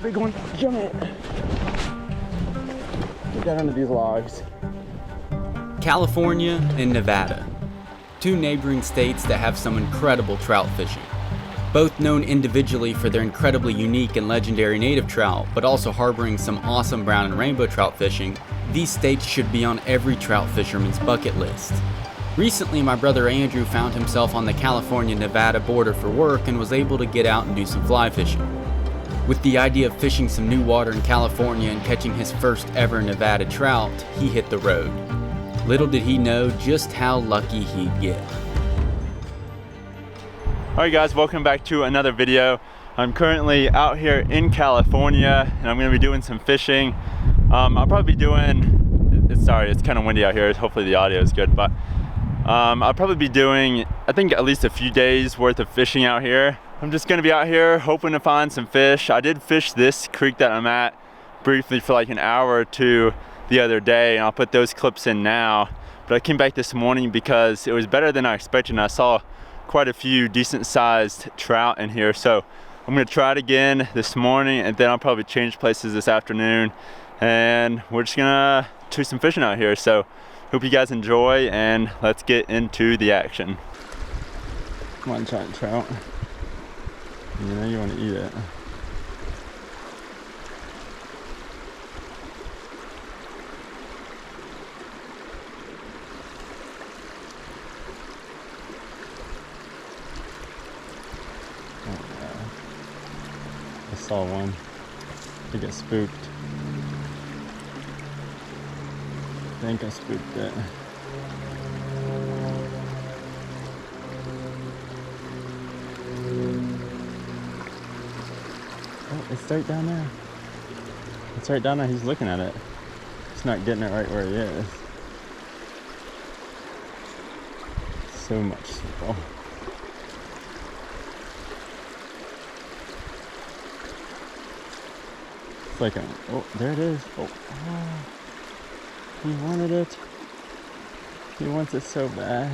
big one, giant. Get down under these logs. California and Nevada, two neighboring states that have some incredible trout fishing. Both known individually for their incredibly unique and legendary native trout, but also harboring some awesome brown and rainbow trout fishing, these states should be on every trout fisherman's bucket list. Recently, my brother Andrew found himself on the California-Nevada border for work and was able to get out and do some fly fishing. With the idea of fishing some new water in California and catching his first ever Nevada trout, he hit the road. Little did he know just how lucky he'd get. Alright guys, welcome back to another video. I'm currently out here in California and I'm going to be doing some fishing. I'll probably be doing, sorry it's kind of windy out here, hopefully the audio is good, but I'll probably be doing, I think at least a few days worth of fishing out here. I'm just going to be out here hoping to find some fish. I did fish this creek that I'm at briefly for like an hour or two the other day, and I'll put those clips in now. But I came back this morning because it was better than I expected, and I saw quite a few decent sized trout in here. So I'm going to try it again this morning, and then I'll probably change places this afternoon, and we're just gonna do some fishing out here. So hope you guys enjoy, and let's get into the action. Come on, giant trout. You know you want to eat it. Oh yeah. I saw one. I get spooked. I think I spooked it. Oh, it's right down there. It's right down there. He's looking at it. He's not getting it right where he is. So much simple. It's like a, oh, there it is. Oh, he wanted it. He wants it so bad.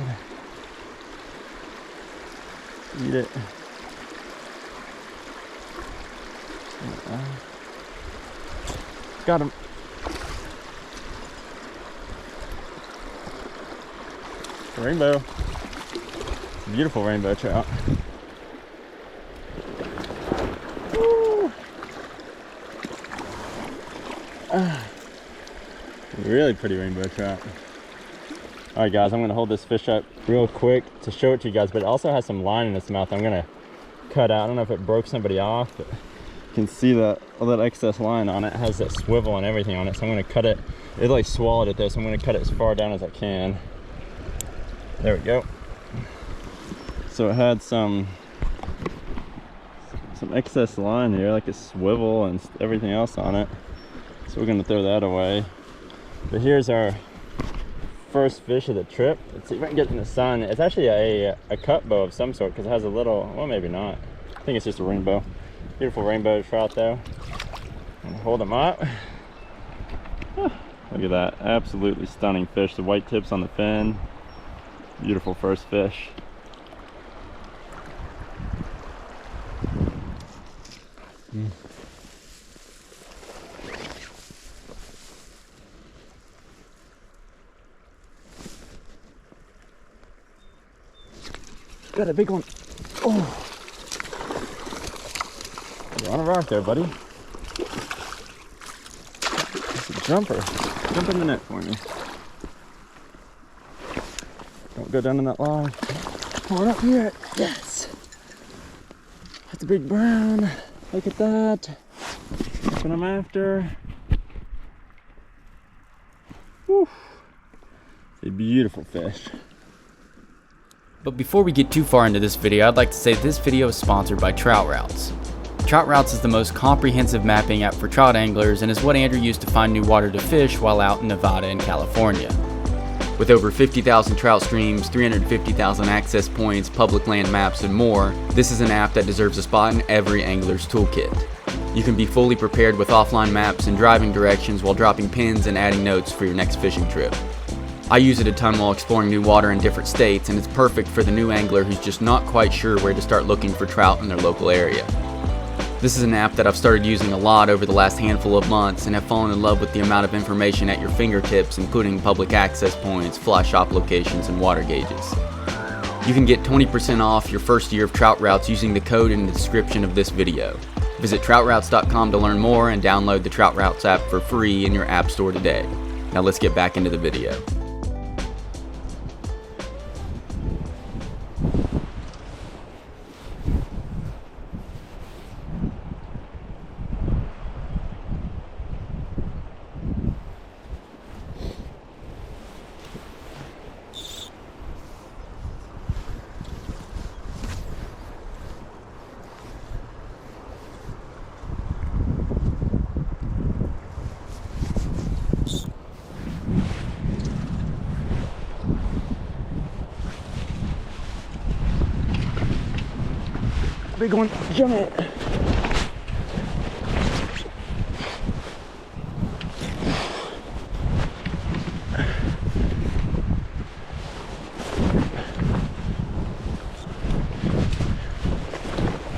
Eat it. Got him. Rainbow. It's a beautiful rainbow trout. Woo. Really pretty rainbow trout. Alright guys, I'm going to hold this fish up real quick to show it to you guys, but it also has some line in its mouth I'm going to cut out. I don't know if it broke somebody off, but you can see that all that excess line on it. It has that swivel and everything on it, so I'm going to cut it. It like swallowed it though, so I'm going to cut it as far down as I can. There we go. So it had some excess line here, like a swivel and everything else on it. So we're going to throw that away. But here's our first fish of the trip. Let's see if I can get in the sun. It's actually a cut bow of some sort because it has a little, well maybe not. I think it's just a rainbow. Beautiful rainbow trout though. And hold them up. Look at that, absolutely stunning fish. The white tips on the fin. Beautiful first fish. Got a big one. Oh, you're on a rock there, buddy. It's a jumper. Jump in the net for me. Don't go down in that log. Come on up here. Yes. That's a big brown. Look at that. That's what I'm after. Whew. It's a beautiful fish. But before we get too far into this video, I'd like to say this video is sponsored by Trout Routes. Trout Routes is the most comprehensive mapping app for trout anglers and is what Andrew used to find new water to fish while out in Nevada and California. With over 50,000 trout streams, 350,000 access points, public land maps, and more, this is an app that deserves a spot in every angler's toolkit. You can be fully prepared with offline maps and driving directions while dropping pins and adding notes for your next fishing trip. I use it a ton while exploring new water in different states, and it's perfect for the new angler who's just not quite sure where to start looking for trout in their local area. This is an app that I've started using a lot over the last handful of months and have fallen in love with the amount of information at your fingertips, including public access points, fly shop locations, and water gauges. You can get 20% off your first year of Trout Routes using the code in the description of this video. Visit troutroutes.com to learn more and download the Trout Routes app for free in your app store today. Now let's get back into the video. Big one, giant.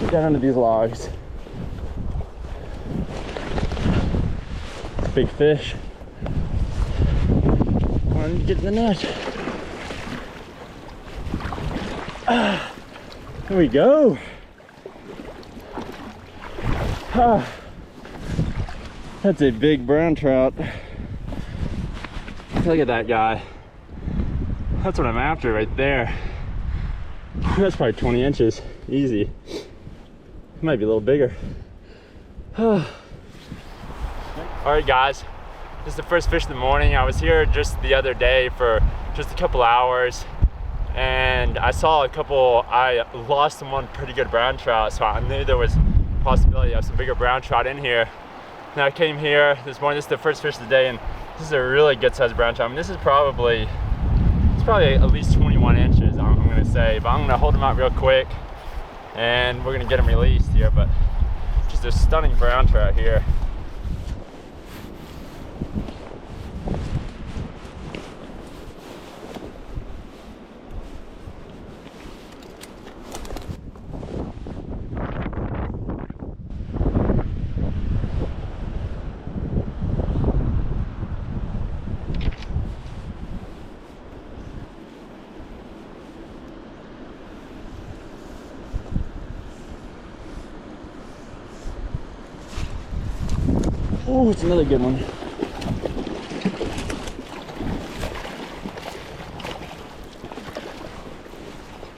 Get down under these logs. Big fish. Come on, get in the net. Here we go. That's a big brown trout. Look at that guy. That's what I'm after right there. That's probably 20 inches, easy. It might be a little bigger. All right guys, this is the first fish of the morning. I was here just the other day for just a couple hours and I saw I lost one pretty good brown trout, so I knew there was possibility of some bigger brown trout in here. And I came here this morning. This is the first fish of the day, and this is a really good sized brown trout. I mean, this is probably at least 21 inches, I'm gonna say. But I'm gonna hold him out real quick, and we're gonna get him released here. But just a stunning brown trout here. Oh, it's another good one.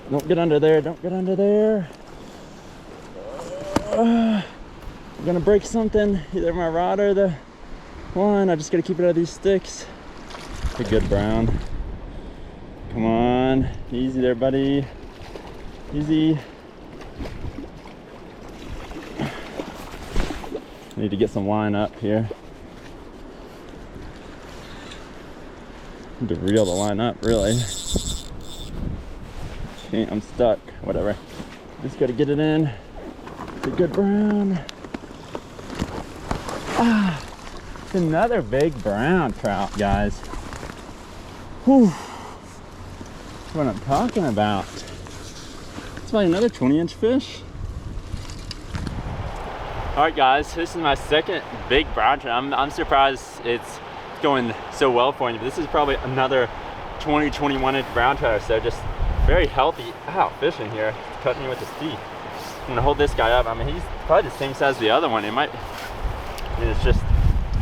Don't get under there, don't get under there. I'm gonna break something, either my rod or the line. I just gotta keep it out of these sticks. It's a good brown. Come on, easy there, buddy. Easy. Need to get some line up here. Need to reel the line up, really. Okay, I'm stuck. Whatever. Just gotta get it in. It's a good brown. Ah, it's another big brown trout, guys. Whew. That's what I'm talking about. It's about another 20-inch fish. All right guys, this is my second big brown trout. I'm surprised it's going so well for you, but this is probably another 20-21 inch brown trout or so. Just very healthy fish in here. It's cutting me with his teeth. I'm gonna hold this guy up. I mean, he's probably the same size as the other one. It's just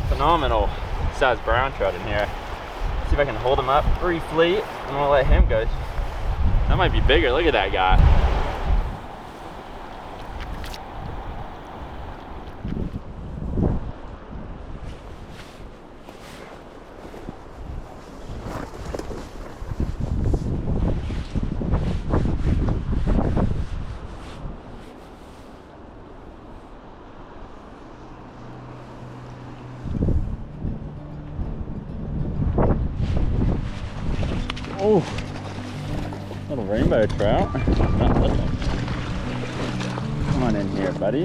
phenomenal size brown trout in here. Let's see if I can hold him up briefly. I'm gonna let him go. That might be bigger. Look at that guy. Oh, little rainbow trout. Not little. Come on in here, buddy.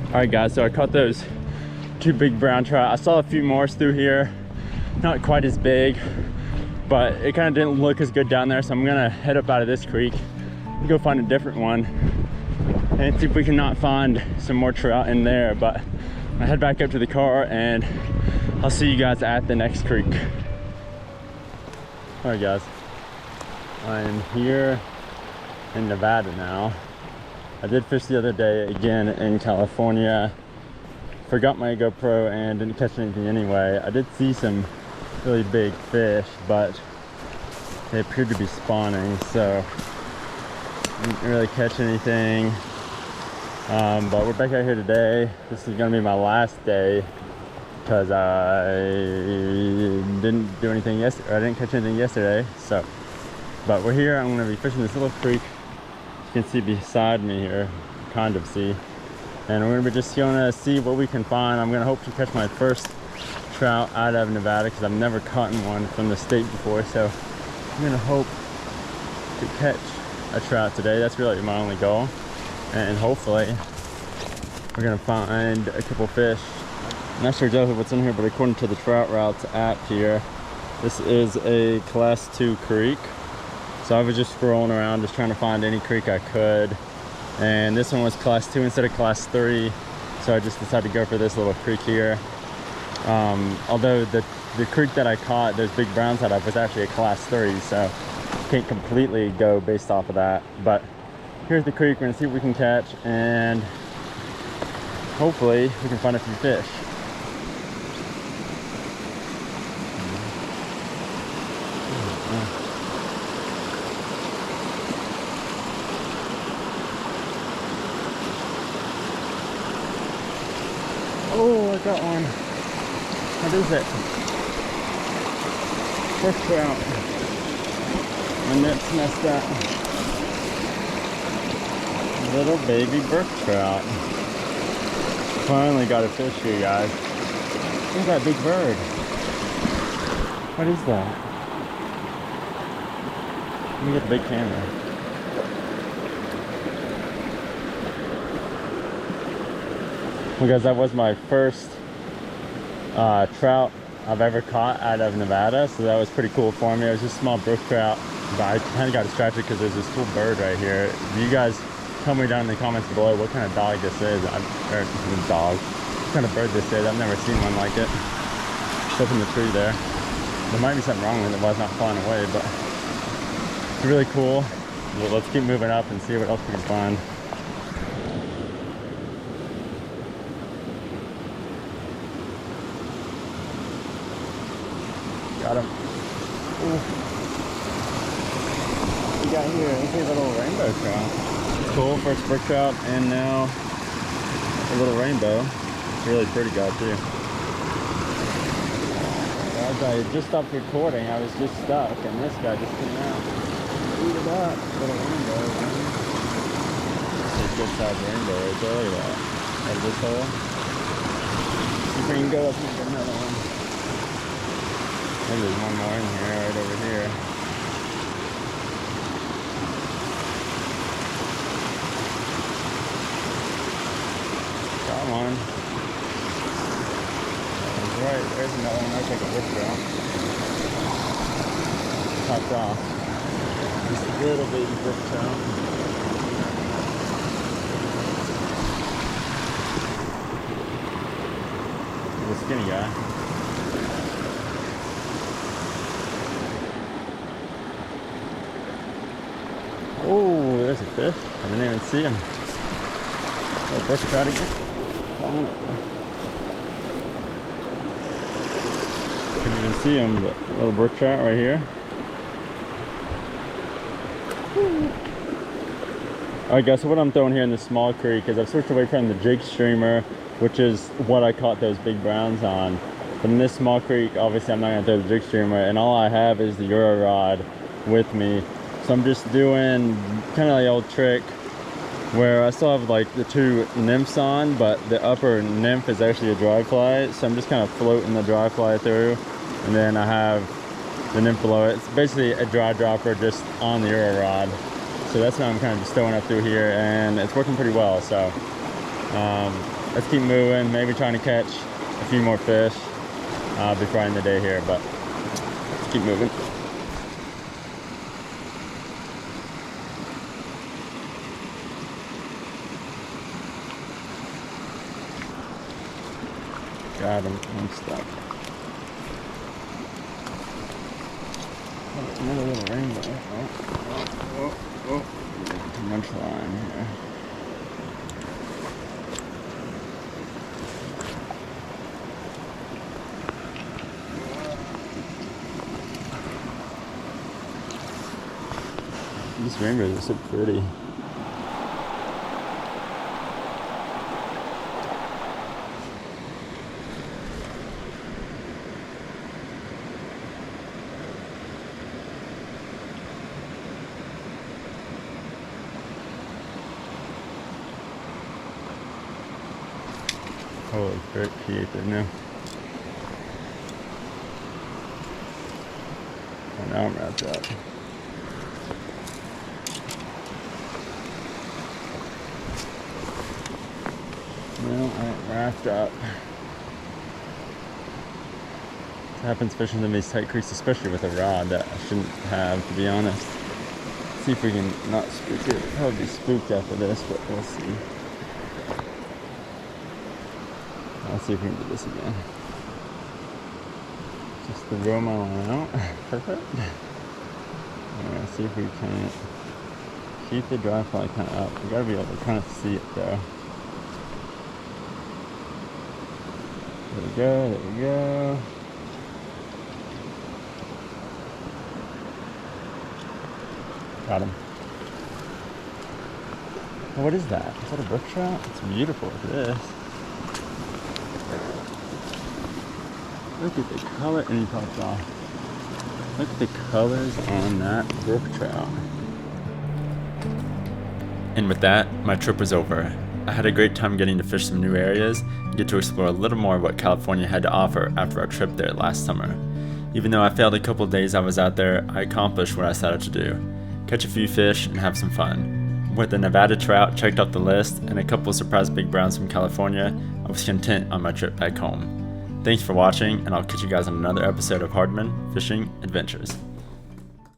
All right, guys, so I caught those two big brown trout. I saw a few more through here. Not quite as big, but it kind of didn't look as good down there, so I'm gonna head up out of this creek and go find a different one and see if we can not find some more trout in there. But I head back up to the car and I'll see you guys at the next creek. All right guys, I'm here in Nevada now. I did fish the other day again in California. Forgot my GoPro and didn't catch anything anyway. I did see some really big fish, but they appeared to be spawning, so didn't really catch anything. But we're back out here today. This is gonna be my last day because I didn't do anything yesterday. I didn't catch anything yesterday. So, but we're here. I'm gonna be fishing this little creek. You can see beside me here, kind of see. And we're gonna be just gonna see what we can find. I'm gonna hope to catch my first trout out of Nevada because I've never caught one from the state before. So I'm gonna hope to catch a trout today. That's really my only goal. And hopefully we're gonna find a couple fish. I'm not sure exactly what's in here, but according to the Trout Routes app here, this is a Class 2 creek. So I was just scrolling around, just trying to find any creek I could. And this one was Class 2 instead of Class 3. So I just decided to go for this little creek here. Although the creek that I caught those big browns out of was actually a Class 3. So can't completely go based off of that. But here's the creek. We're gonna see what we can catch. And hopefully we can find a few fish. Oh, I got one. What is it? Brook trout. My net's messed up. Little baby brook trout. Finally got a fish here, guys. Look at that big bird. What is that? Let me get the big camera. Well guys, that was my first trout I've ever caught out of Nevada, so that was pretty cool for me. It was just a small brook trout, but I kind of got distracted because there's this cool bird right here. You guys tell me down in the comments below what kind of dog this is, or dog, what kind of bird this is. I've never seen one like it. It's up in the tree there. There might be something wrong with it while it's not flying away, but it's really cool. Well, let's keep moving up and see what else we can find. Got him. Ooh. We got here, let's see a little rainbow trout. It's cool, first brook trout, and now a little rainbow. It's a really pretty guy too. Guys, I just stopped recording. I was just stuck, and this guy just came out. Eat it up, little rainbow. It's a good sized rainbow right there. Look at that. Out of this hole. See if we can go up and get another one. Maybe there's one more in here, right over here. Got one. That's right, there's another one. I'll take a brook trout. Popped off. Just a little baby brook trout. The skinny guy. Oh, there's a fish. I didn't even see him. Oh, brook trout again. Couldn't even see him, but a little brook trout right here. Alright guys, so what I'm throwing here in this small creek is I've switched away from the jig streamer, which is what I caught those big browns on. But in this small creek, obviously I'm not going to throw the jig streamer, and all I have is the Euro rod with me. So I'm just doing kind of the old trick where I still have like the two nymphs on, but the upper nymph is actually a dry fly. So I'm just kind of floating the dry fly through, and then I have the nymph below it. It's basically a dry dropper just on the Euro rod. So that's what I'm kind of just throwing up through here, and it's working pretty well. So let's keep moving, maybe trying to catch a few more fish before I end the day here, but let's keep moving. Trout and stuff. Oh, another little rainbow. Oh. Too much line here. These rainbows are so pretty. Oh, it's very creative now. Oh, now I'm wrapped up. Well, I'm wrapped up. It happens fishing in these tight creeks, especially with a rod that I shouldn't have, to be honest. Let's see if we can not spook it. We'll probably be spooked after this, but we'll see. Let's see if we can do this again. Just throw my line out. Perfect. Alright, see if we can keep the dry fly kind of up. We gotta be able to kind of see it though. There we go. Got him. Oh, what is that? Is that a brook trout? It's beautiful, this. Look at the color, and he popped off. Look at the colors on that brook trout. And with that, my trip was over. I had a great time getting to fish some new areas and get to explore a little more of what California had to offer after our trip there last summer. Even though I failed a couple of days I was out there, I accomplished what I set out to do. Catch a few fish and have some fun. With the Nevada trout checked off the list and a couple of surprise big browns from California, I was content on my trip back home. Thanks for watching, and I'll catch you guys on another episode of Hardman Fishing Adventures.